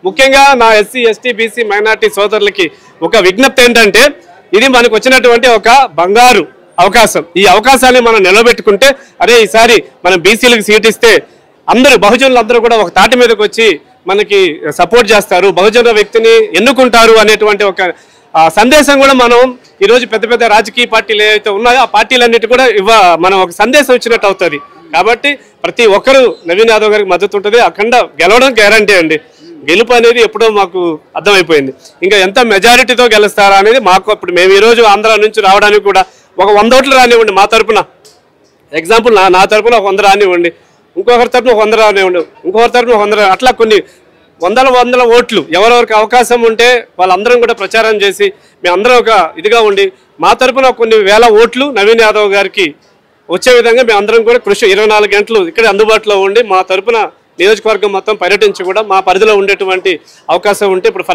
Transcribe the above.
ముఖ్యంగా నా SC ST BC minority సోదరులకి ఒక విజ్ఞప్తి ఏంటంటే, ఇది మనకు వచ్చినటువంటి ఒక బంగారు అవకాశం. ఈ అవకాశాన్ని మనం నిలబెట్టుకుంటే, అరే ఈసారి మనం బీసీలకు సీట్ ఇస్తే అందరూ బహుజనులు అందరూ కూడా ఒక తాటి మీదకి వచ్చి మనకి సపోర్ట్ చేస్తారు, బహుజన వ్యక్తిని ఎన్నుకుంటారు అనేటువంటి ఒక సందేశం కూడా మనం ఈరోజు పెద్ద పెద్ద రాజకీయ పార్టీలు ఏవైతే ఉన్నాయో ఆ పార్టీలన్నిటి కూడా మనం ఒక సందేశం ఇచ్చినట్టు అవుతుంది. కాబట్టి ప్రతి ఒక్కరూ నవీన్ యాదవ్ గారికి మద్దతు ఉంటుంది. అఖండ గెలవడం గ్యారంటీ అండి. గెలుపు అనేది ఎప్పుడో మాకు అర్థమైపోయింది. ఇంకా ఎంత మెజారిటీతో గెలుస్తారా అనేది మాకు అప్పుడు మేము ఈరోజు ఆంధ్ర నుంచి రావడానికి కూడా ఒక 100 ఓట్లు రానివ్వండి మా తరపున. ఎగ్జాంపుల్ నా తరపున ఒక 100 రానివ్వండి, ఇంకొకరి తరపున ఒక 100 రానివ్వండి, ఇంకొకరి తరపున 100, అట్లా కొన్ని వందల ఓట్లు ఎవరెవరికి అవకాశం ఉంటే వాళ్ళందరం కూడా ప్రచారం చేసి మేమందరం ఒక ఇదిగా ఉండి మా తరపున కొన్ని వేల ఓట్లు నవీన్ యాదవ్ గారికి వచ్చే విధంగా మేమందరం కూడా కృషి 24 గంటలు ఇక్కడ అందుబాటులో ఉండి మా తరపున నియోజకవర్గం మొత్తం పర్యటించి కూడా మా పరిధిలో ఉండేటువంటి అవకాశం ఉంటే ఇప్పుడు